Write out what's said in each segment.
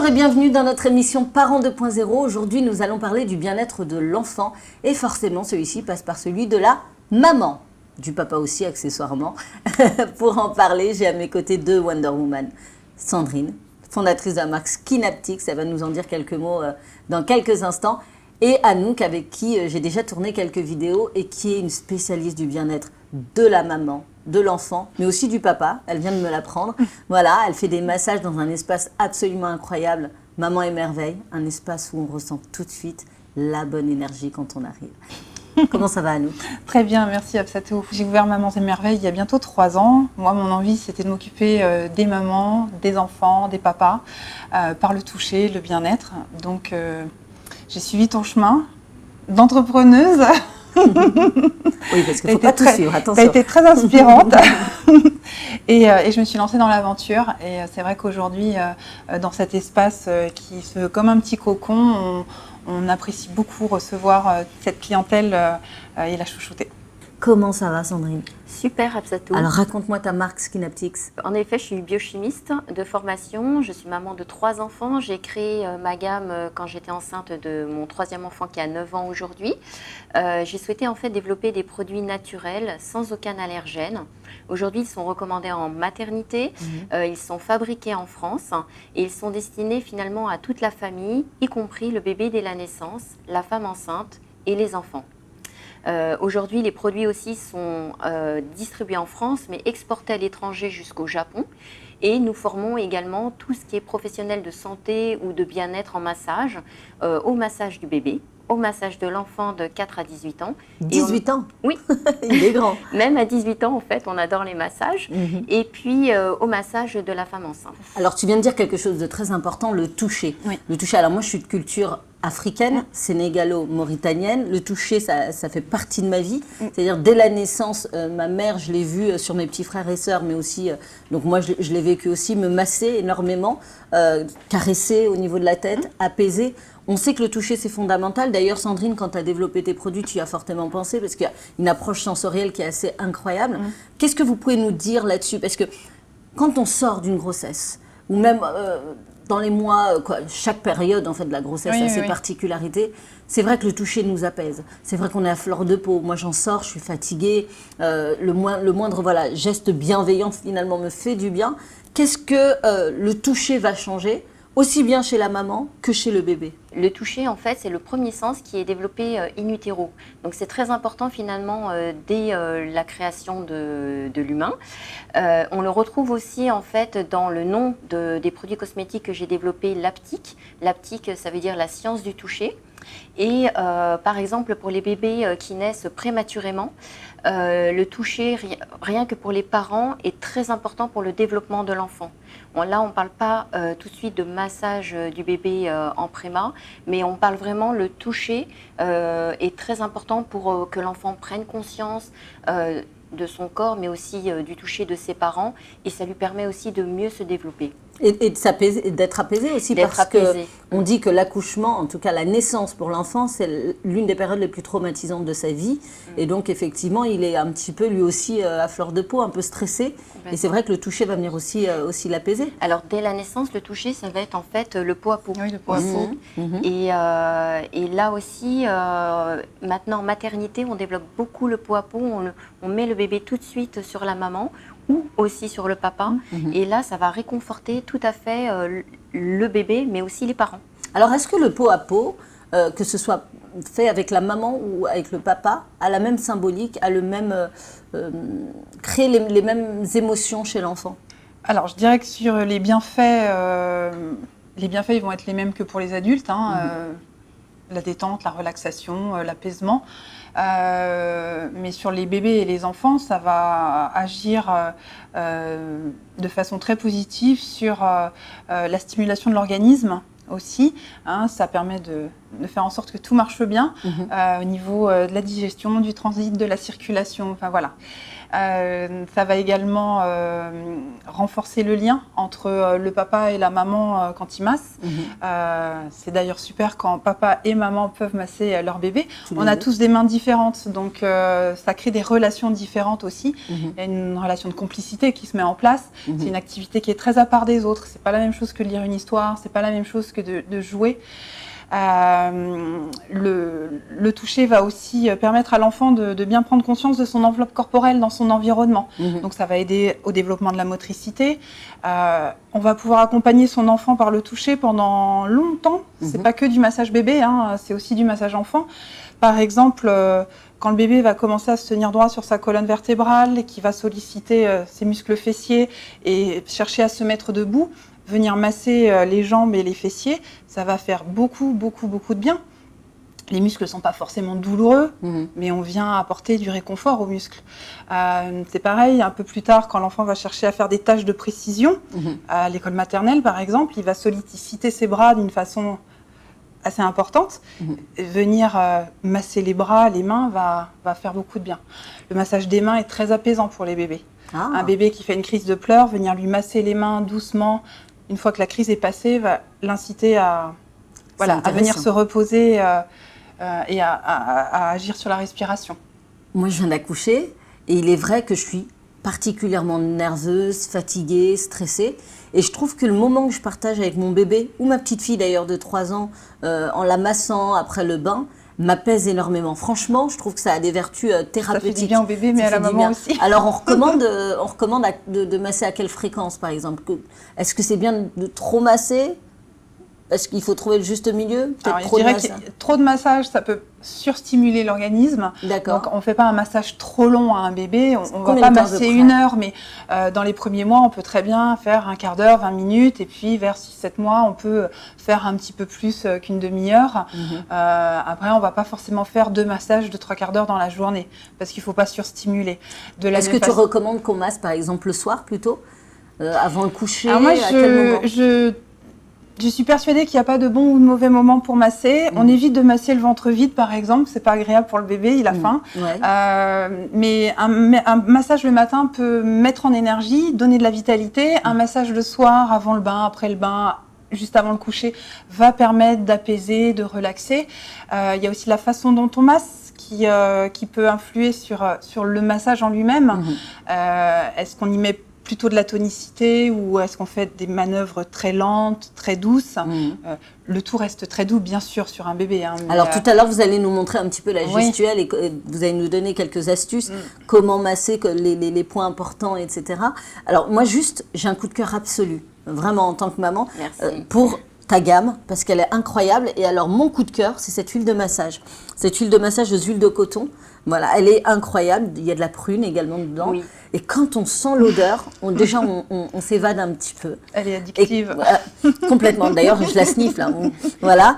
Bonjour et bienvenue dans notre émission Parents 2.0. Aujourd'hui, nous allons parler du bien-être de l'enfant et forcément, celui-ci passe par celui de la maman, du papa aussi accessoirement. Pour en parler, j'ai à mes côtés deux Wonder Woman. Sandrine, fondatrice de la marque Skinaptics, elle va nous en dire quelques mots dans quelques instants. Et Anouk, avec qui j'ai déjà tourné quelques vidéos et qui est une spécialiste du bien-être de la maman, de l'enfant, mais aussi du papa. Elle vient de me l'apprendre. Voilà, elle fait des massages dans un espace absolument incroyable, Maman et Merveille, un espace où on ressent tout de suite la bonne énergie quand on arrive. Comment ça va, Anouk? Très bien, merci Absatou. J'ai ouvert Maman et Merveille il y a bientôt 3 ans. Moi, mon envie, c'était de m'occuper des mamans, des enfants, des papas, par le toucher, le bien-être. Donc, j'ai suivi ton chemin d'entrepreneuse. Oui, parce qu'il ne faut pas tout suivre, attention. Tu as été très inspirante. Et je me suis lancée dans l'aventure. Et c'est vrai qu'aujourd'hui, dans cet espace qui se veut comme un petit cocon, on apprécie beaucoup recevoir cette clientèle et la chouchouter. Comment ça va, Sandrine? Super, Absatou. Alors, raconte-moi ta marque Skinaptics. En effet, je suis biochimiste de formation. Je suis maman de 3 enfants. J'ai créé ma gamme quand j'étais enceinte de mon 3e enfant qui a 9 ans aujourd'hui. J'ai souhaité en fait développer des produits naturels sans aucun allergène. Aujourd'hui, ils sont recommandés en maternité. Ils sont fabriqués en France et ils sont destinés finalement à toute la famille, y compris le bébé dès la naissance, la femme enceinte et les enfants. Aujourd'hui, les produits aussi sont distribués en France, mais exportés à l'étranger jusqu'au Japon. Et nous formons également tout ce qui est professionnel de santé ou de bien-être en massage, au massage du bébé, au massage de l'enfant de 4 à 18 ans. 18 ans? Oui. Il est grand. Même à 18 ans, en fait, on adore les massages. Et puis, au massage de la femme enceinte. Alors, tu viens de dire quelque chose de très important, le toucher. Oui. Le toucher, alors moi, je suis de culture africaine, sénégalo-mauritanienne. Le toucher, ça fait partie de ma vie. C'est-à-dire, dès la naissance, ma mère, je l'ai vue sur mes petits frères et sœurs, mais aussi, donc moi, je l'ai vécu aussi, me masser énormément, caresser au niveau de la tête, apaiser. On sait que le toucher, c'est fondamental. D'ailleurs, Sandrine, quand tu as développé tes produits, tu y as fortement pensé parce qu'il y a une approche sensorielle qui est assez incroyable. Qu'est-ce que vous pouvez nous dire là-dessus? Parce que quand on sort d'une grossesse, ou même dans les mois, chaque période en fait, de la grossesse a ses particularités, c'est vrai que le toucher nous apaise. C'est vrai qu'on est à fleur de peau. Moi, j'en sors, je suis fatiguée. Le moindre geste bienveillant, finalement, me fait du bien. Qu'est-ce que le toucher va changer, aussi bien chez la maman que chez le bébé? Le toucher, en fait, c'est le premier sens qui est développé in utero. Donc, c'est très important, finalement, dès la création de l'humain. On le retrouve aussi, en fait, dans le nom des produits cosmétiques que j'ai développés, Laptic. Laptic, ça veut dire la science du toucher. Et par exemple, pour les bébés qui naissent prématurément, le toucher, rien que pour les parents, est très important pour le développement de l'enfant. Bon, là, on ne parle pas tout de suite de massage du bébé en préma, mais on parle vraiment, le toucher est très important pour que l'enfant prenne conscience de son corps, mais aussi du toucher de ses parents, et ça lui permet aussi de mieux se développer. Et d'être apaisé aussi, parce qu'on dit que l'accouchement, en tout cas la naissance pour l'enfant, c'est l'une des périodes les plus traumatisantes de sa vie. Et donc effectivement, il est un petit peu lui aussi à fleur de peau, un peu stressé. Et c'est vrai que le toucher va venir aussi l'apaiser. Alors dès la naissance, le toucher, ça va être en fait le pot à pot. Oui, le pot à pot. Et là aussi, maintenant en maternité, on développe beaucoup le pot à pot. On met le bébé tout de suite sur la maman ou aussi sur le papa. Et là, ça va réconforter tout à fait le bébé, mais aussi les parents. Alors, est-ce que le pot à pot, que ce soit fait avec la maman ou avec le papa, a la même symbolique, a le même crée les mêmes émotions chez l'enfant? Alors, je dirais que sur les bienfaits, ils vont être les mêmes que pour les adultes. La détente, la relaxation, l'apaisement. Mais sur les bébés et les enfants, ça va agir de façon très positive sur la stimulation de l'organisme aussi. Ça permet de faire en sorte que tout marche bien au niveau de la digestion, du transit, de la circulation, enfin voilà. Ça va également renforcer le lien entre le papa et la maman quand ils massent. C'est d'ailleurs super quand papa et maman peuvent masser leur bébé. On a tous des mains différentes, donc ça crée des relations différentes aussi. Il y a une relation de complicité qui se met en place. C'est une activité qui est très à part des autres. C'est pas la même chose que de lire une histoire, c'est pas la même chose que de jouer. Le toucher va aussi permettre à l'enfant de bien prendre conscience de son enveloppe corporelle dans son environnement. Donc ça va aider au développement de la motricité. On va pouvoir accompagner son enfant par le toucher pendant longtemps. C'est pas que du massage bébé, c'est aussi du massage enfant. Par exemple, quand le bébé va commencer à se tenir droit sur sa colonne vertébrale et qu'il va solliciter ses muscles fessiers et chercher à se mettre debout, venir masser les jambes et les fessiers, ça va faire beaucoup de bien. Les muscles ne sont pas forcément douloureux, mais on vient apporter du réconfort aux muscles. C'est pareil, un peu plus tard, quand l'enfant va chercher à faire des tâches de précision, à l'école maternelle par exemple, il va solliciter ses bras d'une façon assez importante. Venir masser les bras, les mains, va faire beaucoup de bien. Le massage des mains est très apaisant pour les bébés. Un bébé qui fait une crise de pleurs, venir lui masser les mains doucement, une fois que la crise est passée, va l'inciter à venir se reposer et à agir sur la respiration. Moi, je viens d'accoucher et il est vrai que je suis particulièrement nerveuse, fatiguée, stressée. Et je trouve que le moment que je partage avec mon bébé, ou ma petite fille d'ailleurs de 3 ans, en la massant après le bain, m'apaise énormément. Franchement, je trouve que ça a des vertus thérapeutiques. Ça fait du bien au bébé, mais à la maman aussi. Alors, on recommande de masser à quelle fréquence, par exemple? Est-ce que c'est bien de trop masser? Est-ce qu'il faut trouver le juste milieu? Alors, je dirais que trop de massage, ça peut surstimuler l'organisme. D'accord. Donc, on ne fait pas un massage trop long à un bébé. On ne va pas masser 1 heure, mais dans les premiers mois, on peut très bien faire un quart d'heure, 20 minutes. Et puis, vers 6-7 mois, on peut faire un petit peu plus qu'une demi-heure. Après, on ne va pas forcément faire 2 massages de 3 quarts d'heure dans la journée, parce qu'il ne faut pas surstimuler. Est-ce que tu recommandes qu'on masse, par exemple, le soir plutôt, avant le coucher? Alors moi, je suis persuadée qu'il n'y a pas de bon ou de mauvais moment pour masser. On évite de masser le ventre vide, par exemple. C'est pas agréable pour le bébé, il a faim. Mais un massage le matin peut mettre en énergie, donner de la vitalité. Un massage le soir, avant le bain, après le bain, juste avant le coucher, va permettre d'apaiser, de relaxer. Il y a aussi la façon dont on masse qui peut influer sur le massage en lui-même. Est-ce qu'on y met plutôt de la tonicité ou est-ce qu'on fait des manœuvres très lentes, très douces? Le tout reste très doux, bien sûr, sur un bébé. Alors, tout à l'heure, vous allez nous montrer un petit peu la gestuelle et vous allez nous donner quelques astuces, comment masser, les points importants, etc. Alors, moi, j'ai un coup de cœur absolu, vraiment, en tant que maman, pour ta gamme, parce qu'elle est incroyable. Et alors, mon coup de cœur, c'est cette huile de massage. Cette huile de massage aux huiles de coton. Voilà, elle est incroyable. Il y a de la prune également dedans. Et quand on sent l'odeur, déjà on s'évade un petit peu. Elle est addictive. Complètement. D'ailleurs, je la sniffe là. Voilà.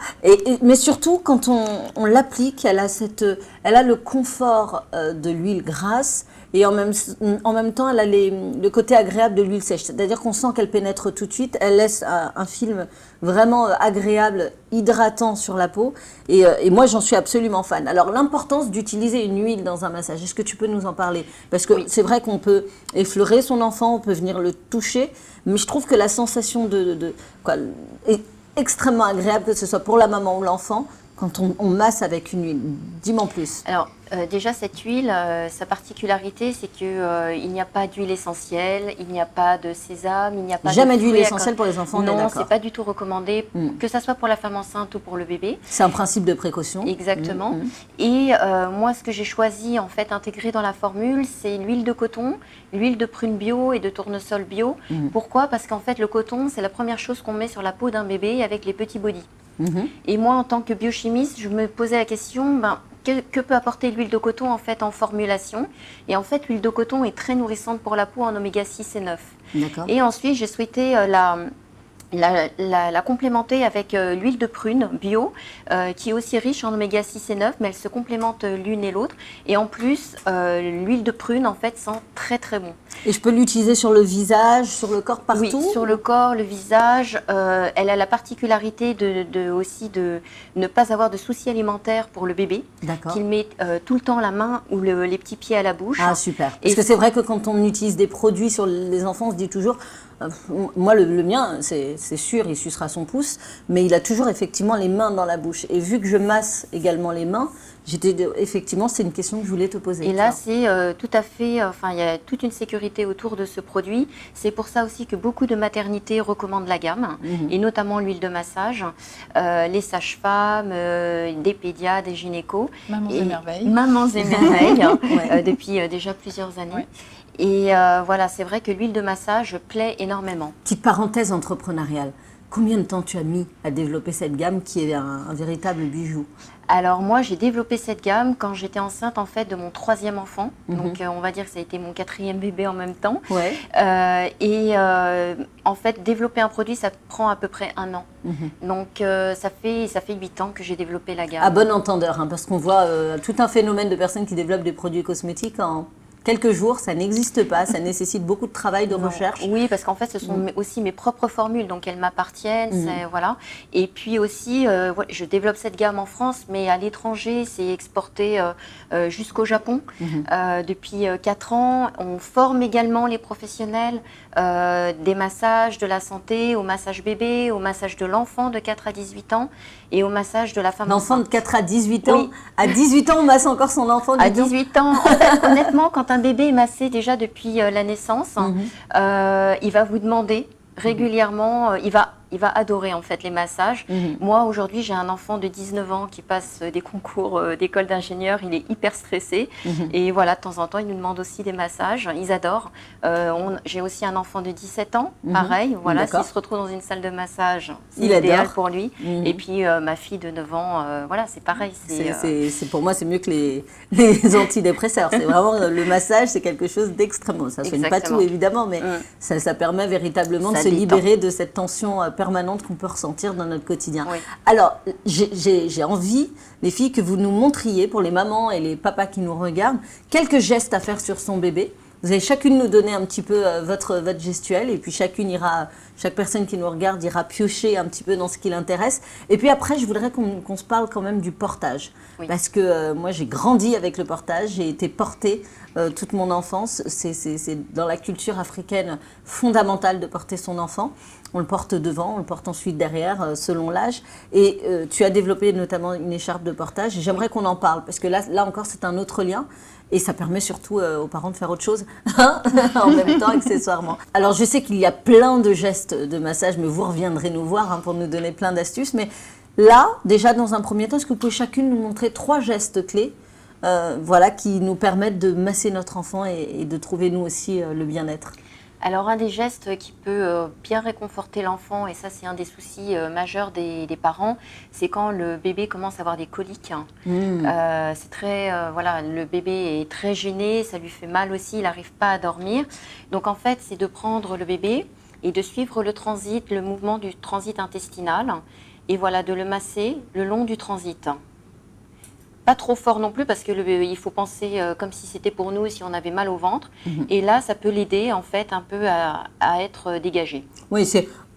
Mais surtout, quand on l'applique, elle a le confort de l'huile grasse. Et en même temps, elle a le côté agréable de l'huile sèche. C'est-à-dire qu'on sent qu'elle pénètre tout de suite. Elle laisse un film vraiment agréable, hydratant sur la peau. Et moi, j'en suis absolument fan. Alors, l'importance d'utiliser une huile dans un massage, est-ce que tu peux nous en parler? Parce que c'est vrai qu'on peut effleurer son enfant, on peut venir le toucher. Mais je trouve que la sensation est extrêmement agréable, que ce soit pour la maman ou l'enfant, quand on masse avec une huile. Dis-moi en plus. Alors, déjà, cette huile, sa particularité, c'est qu'il n'y a pas d'huile essentielle, il n'y a pas de sésame, il n'y a pas Jamais d'huile essentielle pour les enfants, non, c'est pas du tout recommandé, que ça soit pour la femme enceinte ou pour le bébé. C'est un principe de précaution. Exactement. Et moi, ce que j'ai choisi, en fait, intégré dans la formule, c'est l'huile de coton, l'huile de prune bio et de tournesol bio. Pourquoi? Parce qu'en fait, le coton, c'est la première chose qu'on met sur la peau d'un bébé avec les petits bodys. Et moi, en tant que biochimiste, je me posais la question, que peut apporter l'huile de coton en fait en formulation? Et en fait, l'huile de coton est très nourrissante pour la peau en oméga 6 et 9. Et ensuite, j'ai souhaité la complémenter avec l'huile de prune bio, qui est aussi riche en oméga 6 et 9, mais elle se complémente l'une et l'autre. Et en plus, l'huile de prune, en fait, sent très très bon. Et je peux l'utiliser sur le visage, sur le corps, partout? Oui, sur le corps, le visage. Elle a la particularité aussi de ne pas avoir de soucis alimentaires pour le bébé, qu'il met tout le temps la main ou les petits pieds à la bouche. Ah, super. Parce que c'est vrai que quand on utilise des produits sur les enfants, on se dit toujours, moi le mien, c'est sûr, il sucera son pouce, mais il a toujours effectivement les mains dans la bouche. Et vu que je masse également les mains, effectivement, c'est une question que je voulais te poser. Et là, c'est tout à fait, il y a toute une sécurité autour de ce produit. C'est pour ça aussi que beaucoup de maternités recommandent la gamme, et notamment l'huile de massage, les sages-femmes, des pédiatres, des gynécos. Mamans et merveilles. Mamans et merveilles, depuis déjà plusieurs années. Ouais. Et voilà, c'est vrai que l'huile de massage plaît énormément. Petite parenthèse entrepreneuriale. Combien de temps tu as mis à développer cette gamme qui est un véritable bijou? Alors moi, j'ai développé cette gamme quand j'étais enceinte en fait de mon 3e enfant. Donc on va dire que ça a été mon 4e bébé en même temps. Ouais. En fait, développer un produit, ça prend à peu près 1 an. Donc ça fait 8 ans que j'ai développé la gamme. À bon entendeur, hein, parce qu'on voit tout un phénomène de personnes qui développent des produits cosmétiques en quelques jours, ça n'existe pas, ça nécessite beaucoup de travail, de recherche. Oui, parce qu'en fait, ce sont aussi mes propres formules, donc elles m'appartiennent, voilà. Et puis aussi, je développe cette gamme en France, mais à l'étranger, c'est exporté jusqu'au Japon depuis 4 ans. On forme également les professionnels des massages de la santé, au massage bébé, au massage de l'enfant de 4 à 18 ans et au massage de la femme enceinte. L'enfant de 4 à 18 ans, oui. À 18 ans, on masse encore son enfant. À 18 ans, en fait, honnêtement, quand un bébé est massé déjà depuis la naissance, il va vous demander régulièrement, il va adorer en fait les massages. Moi aujourd'hui j'ai un enfant de 19 ans qui passe des concours d'école d'ingénieur, il est hyper stressé et voilà, de temps en temps il nous demande aussi des massages, ils adorent. J'ai aussi un enfant de 17 ans, pareil, voilà, s'il se retrouve dans une salle de massage, c'est idéal pour lui. Et puis ma fille de 9 ans, voilà, c'est pareil. Pour moi c'est mieux que les antidépresseurs, c'est vraiment le massage, c'est quelque chose d'extrêmement, ça ne soigne pas tout évidemment, mais ça permet véritablement de se libérer de cette tension permanente qu'on peut ressentir dans notre quotidien. Oui. Alors, j'ai envie, les filles, que vous nous montriez, pour les mamans et les papas qui nous regardent, quelques gestes à faire sur son bébé. Vous allez chacune nous donner un petit peu votre gestuelle, et puis chaque personne qui nous regarde ira piocher un petit peu dans ce qui l'intéresse. Et puis après, je voudrais qu'on se parle quand même du portage. Oui. Parce que moi, j'ai grandi avec le portage, j'ai été portée toute mon enfance. C'est dans la culture africaine fondamental de porter son enfant. On le porte devant, on le porte ensuite derrière, selon l'âge. Et tu as développé notamment une écharpe de portage. Et j'aimerais qu'on en parle, parce que là encore, c'est un autre lien. Et ça permet surtout aux parents de faire autre chose en même temps, accessoirement. Alors, je sais qu'il y a plein de gestes de massage, mais vous reviendrez nous voir pour nous donner plein d'astuces. Mais là, déjà, dans un premier temps, est-ce que vous pouvez chacune nous montrer 3 gestes clés qui nous permettent de masser notre enfant et de trouver, nous aussi, le bien-être? Alors, un des gestes qui peut bien réconforter l'enfant, et ça c'est un des soucis majeurs des parents, c'est quand le bébé commence à avoir des coliques. C'est très, le bébé est très gêné, ça lui fait mal aussi, il n'arrive pas à dormir. Donc en fait, c'est de prendre le bébé et de suivre le mouvement du transit intestinal, et voilà, de le masser le long du transit. Pas trop fort non plus parce que il faut penser comme si c'était pour nous, si on avait mal au ventre. Et là, ça peut l'aider en fait un peu à être dégagé. Oui,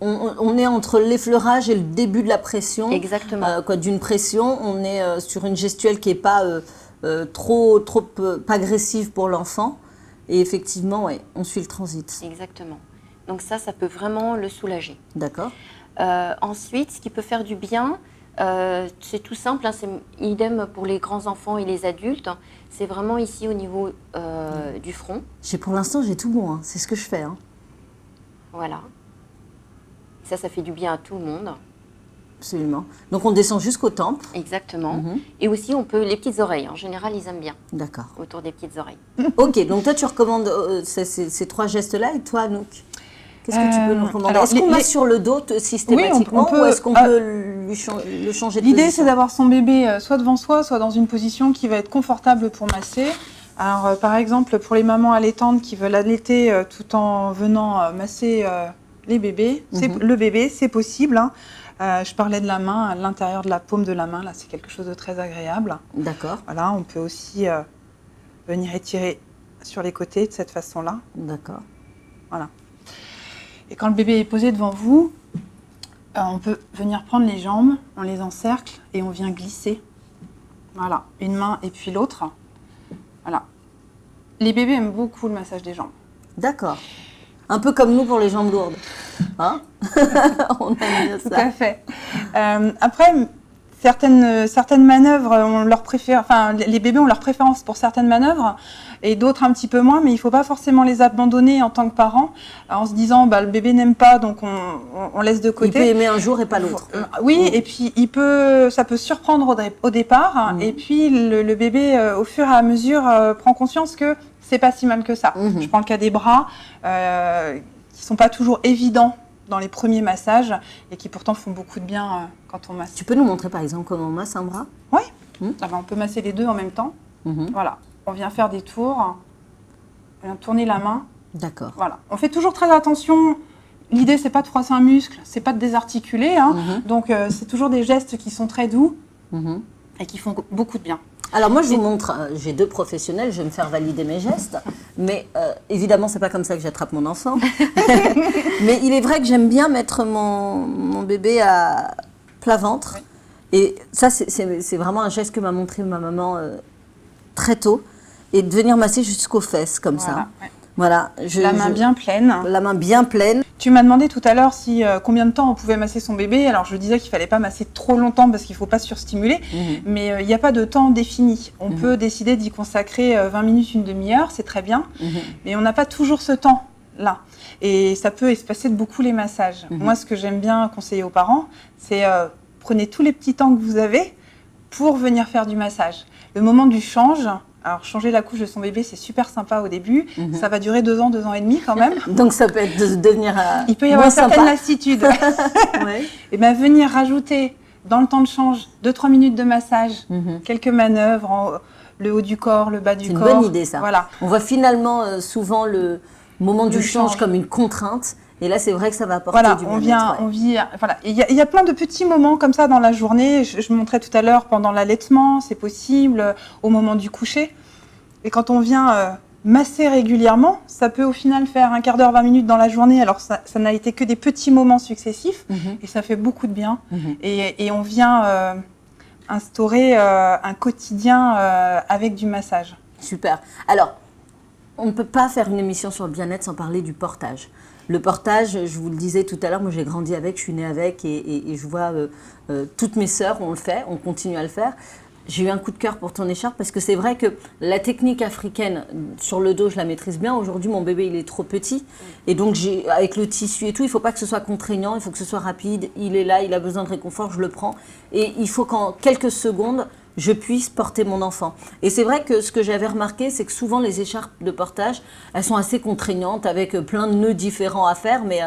on est entre l'effleurage et le début de la pression. Exactement. D'une pression, on est sur une gestuelle qui n'est pas trop pas agressive pour l'enfant. Et effectivement, ouais, on suit le transit. Exactement. Donc ça peut vraiment le soulager. D'accord. Ensuite, ce qui peut faire du bien, c'est tout simple, hein, c'est idem pour les grands enfants et les adultes. C'est vraiment ici au niveau du front. Pour l'instant, j'ai tout bon, hein. C'est ce que je fais. Hein. Voilà. Ça fait du bien à tout le monde. Absolument. Donc on descend jusqu'aux tempes. Exactement. Et aussi, on peut les petites oreilles. En général, ils aiment bien. D'accord. Autour des petites oreilles. Ok, donc toi, tu recommandes ces 3 gestes-là, et toi, Anouk, qu'est-ce que tu peux nous recommander? Est-ce qu'on masse sur le dos systématiquement, ou est-ce qu'on peut le changer de position? L'idée, c'est d'avoir son bébé soit devant soi, soit dans une position qui va être confortable pour masser. Alors, par exemple, pour les mamans allaitantes qui veulent allaiter tout en venant masser les bébés, le bébé, c'est possible. Hein. Je parlais de la main, à l'intérieur de la paume de la main, là, c'est quelque chose de très agréable. D'accord. Voilà, on peut aussi venir étirer sur les côtés de cette façon-là. D'accord. Voilà. Et quand le bébé est posé devant vous, on peut venir prendre les jambes, on les encercle et on vient glisser. Voilà, une main et puis l'autre. Voilà. Les bébés aiment beaucoup le massage des jambes. D'accord. Un peu comme nous pour les jambes lourdes. Hein? On aime bien ça. Tout à fait. Après, certaines manœuvres, on leur préfère, enfin, les bébés ont leur préférence pour certaines manœuvres et d'autres un petit peu moins, mais il ne faut pas forcément les abandonner en tant que parent en se disant le bébé n'aime pas, donc on laisse de côté. Il peut aimer un jour et pas l'autre. Oui, et puis ça peut surprendre au départ, et puis le bébé, au fur et à mesure, prend conscience que c'est pas si mal que ça. Je prends le cas des bras, qui sont pas toujours évidents dans les premiers massages et qui pourtant font beaucoup de bien quand on masse. Tu peux nous montrer par exemple comment on masse un bras? Oui, on peut masser les deux en même temps. Voilà, on vient faire des tours, on vient tourner la main. D'accord. Voilà, on fait toujours très attention. L'idée, c'est pas de froisser un muscle, c'est pas de désarticuler, donc c'est toujours des gestes qui sont très doux et qui font beaucoup de bien. Alors moi je vous montre, j'ai 2 professionnels, je vais me faire valider mes gestes, mais évidemment c'est pas comme ça que j'attrape mon enfant. Mais il est vrai que j'aime bien mettre mon bébé à plat ventre, et ça c'est vraiment un geste que m'a montré ma maman très tôt, et de venir masser jusqu'aux fesses comme ça. Ouais. Voilà. La main bien pleine. La main bien pleine. Tu m'as demandé tout à l'heure combien de temps on pouvait masser son bébé. Alors je disais qu'il ne fallait pas masser trop longtemps parce qu'il ne faut pas surstimuler, mais il n'y a pas de temps défini. On peut décider d'y consacrer 20 minutes, une demi-heure, c'est très bien, mais on n'a pas toujours ce temps-là. Et ça peut espacer de beaucoup les massages. Moi, ce que j'aime bien conseiller aux parents, c'est prenez tous les petits temps que vous avez pour venir faire du massage. Le moment du change. Alors, changer la couche de son bébé, c'est super sympa au début. Ça va durer 2 ans, 2 ans et demi quand même. Donc, ça peut être de devenir il peut y avoir une certaine lassitude. Ouais. Et bien, venir rajouter dans le temps de change 2-3 minutes de massage, quelques manœuvres, le haut du corps, le bas du corps. C'est une bonne idée, ça. Voilà. On voit finalement souvent le moment du change comme une contrainte. Et là, c'est vrai que ça va apporter du bien-être. Voilà. Il y a plein de petits moments comme ça dans la journée. Je montrais tout à l'heure pendant l'allaitement, c'est possible, au moment du coucher. Et quand on vient masser régulièrement, ça peut au final faire un quart d'heure, 20 minutes dans la journée. Alors, ça n'a été que des petits moments successifs et ça fait beaucoup de bien. Et on vient instaurer un quotidien avec du massage. Super. Alors, on ne peut pas faire une émission sur le bien-être sans parler du portage. Le portage, je vous le disais tout à l'heure, moi j'ai grandi avec, je suis née avec et je vois toutes mes sœurs, on le fait, on continue à le faire. J'ai eu un coup de cœur pour ton écharpe parce que c'est vrai que la technique africaine sur le dos, je la maîtrise bien. Aujourd'hui, mon bébé, il est trop petit. Et donc, avec le tissu et tout, il ne faut pas que ce soit contraignant, il faut que ce soit rapide. Il est là, il a besoin de réconfort, je le prends. Et il faut qu'en quelques secondes, je puisse porter mon enfant. Et c'est vrai que ce que j'avais remarqué, c'est que souvent les écharpes de portage, elles sont assez contraignantes avec plein de nœuds différents à faire, mais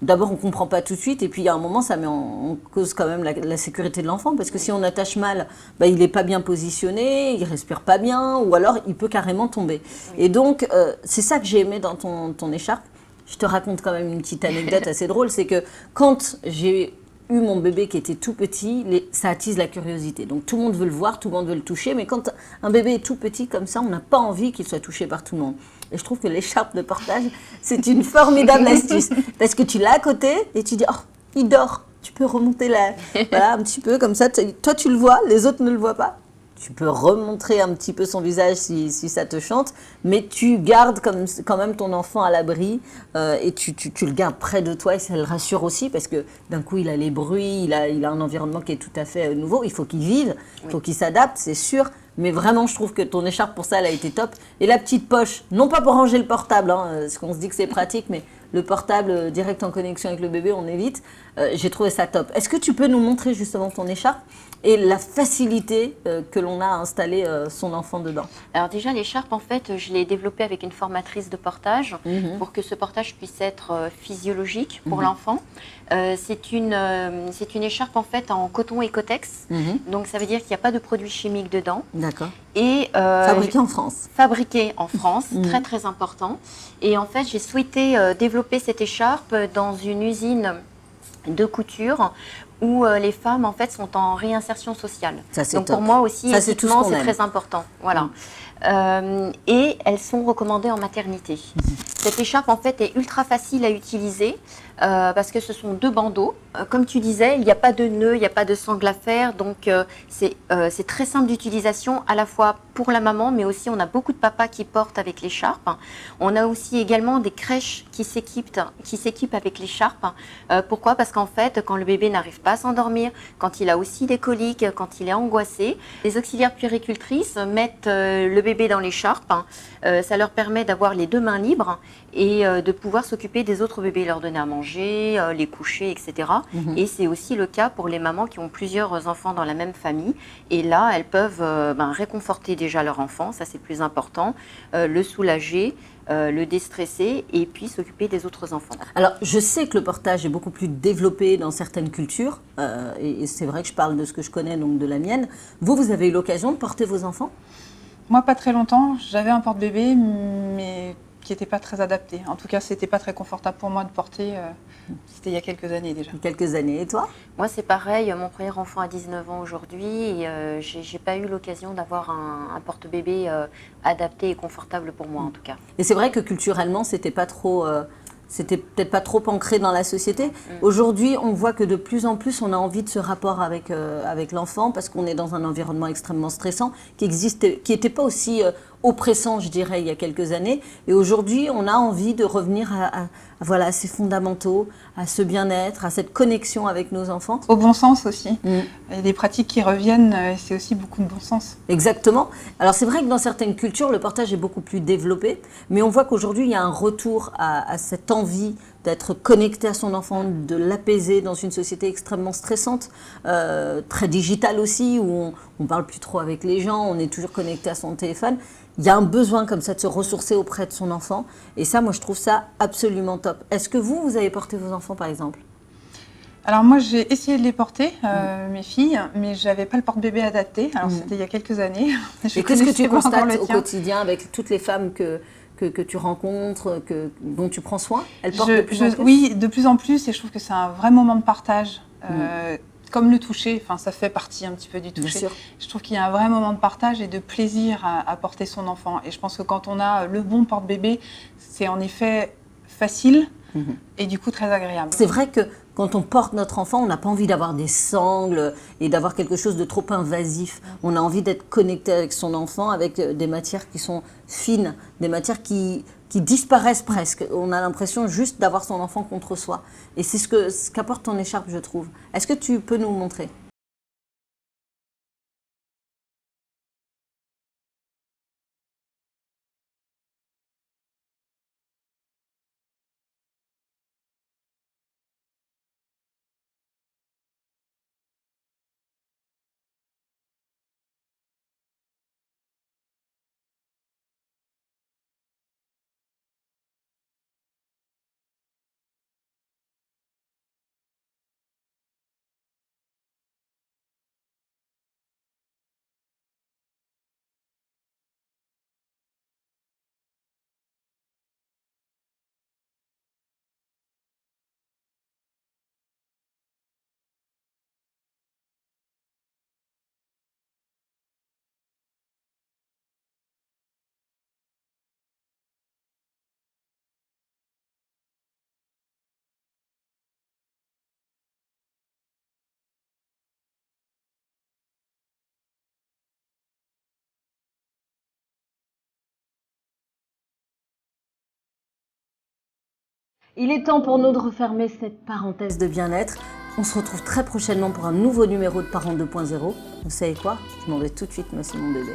d'abord on ne comprend pas tout de suite et puis il y a un moment ça met en cause quand même la sécurité de l'enfant parce que si on attache mal, il n'est pas bien positionné, il ne respire pas bien ou alors il peut carrément tomber. Et donc c'est ça que j'ai aimé dans ton écharpe. Je te raconte quand même une petite anecdote assez drôle, c'est que quand j'ai eu mon bébé qui était tout petit, ça attise la curiosité. Donc tout le monde veut le voir, tout le monde veut le toucher, mais quand un bébé est tout petit comme ça, on n'a pas envie qu'il soit touché par tout le monde. Et je trouve que l'écharpe de portage, c'est une formidable astuce. Parce que tu l'as à côté et tu dis, oh, il dort. Tu peux remonter voilà, un petit peu comme ça. Toi, tu le vois, les autres ne le voient pas. Tu peux remontrer un petit peu son visage si ça te chante, mais tu gardes quand même ton enfant à l'abri et tu le gardes près de toi et ça le rassure aussi parce que d'un coup il a les bruits, il a un environnement qui est tout à fait nouveau, il faut qu'il vive, il faut qu'il s'adapte, c'est sûr. Mais vraiment, je trouve que ton écharpe pour ça, elle a été top. Et la petite poche, non pas pour ranger le portable, parce qu'on se dit que c'est pratique, mais le portable direct en connexion avec le bébé, on évite. J'ai trouvé ça top. Est-ce que tu peux nous montrer justement ton écharpe et la facilité que l'on a à installer son enfant dedans? Alors déjà, l'écharpe, en fait, je l'ai développée avec une formatrice de portage pour que ce portage puisse être physiologique pour l'enfant. C'est une écharpe en fait en coton Ecotex, donc ça veut dire qu'il n'y a pas de produits chimiques dedans. D'accord. Et fabriqué en France. Fabriqué en France, très très important. Et en fait, j'ai souhaité développer cette écharpe dans une usine de couture où les femmes en fait sont en réinsertion sociale. Ça, c'est Donc top. pour moi aussi, Ça, c'est tout ce éthiquement, qu'on c'est aime. très important. Voilà. Et elles sont recommandées en maternité. Cette écharpe en fait est ultra facile à utiliser parce que ce sont 2 bandeaux. Comme tu disais, il n'y a pas de nœud, il n'y a pas de sangle à faire, donc c'est très simple d'utilisation à la fois pour la maman, mais aussi on a beaucoup de papas qui portent avec l'écharpe. On a aussi également des crèches qui s'équipent avec l'écharpe. Pourquoi? Parce qu'en fait, quand le bébé n'arrive pas à s'endormir, quand il a aussi des coliques, quand il est angoissé, les auxiliaires puéricultrices mettent le bébé dans l'écharpe. Ça leur permet d'avoir les 2 mains libres et de pouvoir s'occuper des autres bébés, leur donner à manger, les coucher, etc. Et c'est aussi le cas pour les mamans qui ont plusieurs enfants dans la même famille. Et là, elles peuvent réconforter déjà leur enfant, ça c'est le plus important, le soulager, le déstresser et puis s'occuper des autres enfants. Alors, je sais que le portage est beaucoup plus développé dans certaines cultures, et c'est vrai que je parle de ce que je connais, donc de la mienne. Vous avez eu l'occasion de porter vos enfants? Moi, pas très longtemps. J'avais un porte-bébé, mais qui n'était pas très adapté. En tout cas, c'était pas très confortable pour moi de porter. C'était il y a quelques années déjà. Quelques années. Et toi? Moi, c'est pareil. Mon premier enfant a 19 ans aujourd'hui et j'ai pas eu l'occasion d'avoir un porte-bébé adapté et confortable pour moi, en tout cas. Et c'est vrai que culturellement, c'était peut-être pas trop ancré dans la société. Aujourd'hui, on voit que de plus en plus, on a envie de ce rapport avec l'enfant parce qu'on est dans un environnement extrêmement stressant qui n'était pas aussi oppressant, je dirais, il y a quelques années. Et aujourd'hui, on a envie de revenir à ces fondamentaux, à ce bien-être, à cette connexion avec nos enfants. Au bon sens aussi. Il y a des pratiques qui reviennent, et c'est aussi beaucoup de bon sens. Exactement. Alors c'est vrai que dans certaines cultures, le portage est beaucoup plus développé, mais on voit qu'aujourd'hui, il y a un retour à cette envie d'être connecté à son enfant, de l'apaiser dans une société extrêmement stressante, très digitale aussi, où on ne parle plus trop avec les gens, on est toujours connecté à son téléphone. Il y a un besoin comme ça de se ressourcer auprès de son enfant. Et ça, moi, je trouve ça absolument top. Est-ce que vous avez porté vos enfants, par exemple? Alors moi, j'ai essayé de les porter, mes filles, mais je n'avais pas le porte-bébé adapté. Alors c'était il y a quelques années. Et qu'est-ce que tu constates au quotidien avec toutes les femmes que tu rencontres, dont tu prends soin? Elles portent de plus en plus? Oui, de plus en plus. Et je trouve que c'est un vrai moment de partage. Comme le toucher, ça fait partie un petit peu du toucher. Je trouve qu'il y a un vrai moment de partage et de plaisir à porter son enfant. Et je pense que quand on a le bon porte-bébé, c'est en effet facile et du coup très agréable. C'est vrai que quand on porte notre enfant, on n'a pas envie d'avoir des sangles et d'avoir quelque chose de trop invasif. On a envie d'être connecté avec son enfant, avec des matières qui sont fines, des matières qui disparaissent presque. On a l'impression juste d'avoir son enfant contre soi. Et c'est ce qu'apporte ton écharpe, je trouve. Est-ce que tu peux nous montrer ? Il est temps pour nous de refermer cette parenthèse de bien-être. On se retrouve très prochainement pour un nouveau numéro de Parents 2.0. Vous savez quoi? Je m'en vais tout de suite, moi, c'est mon bébé.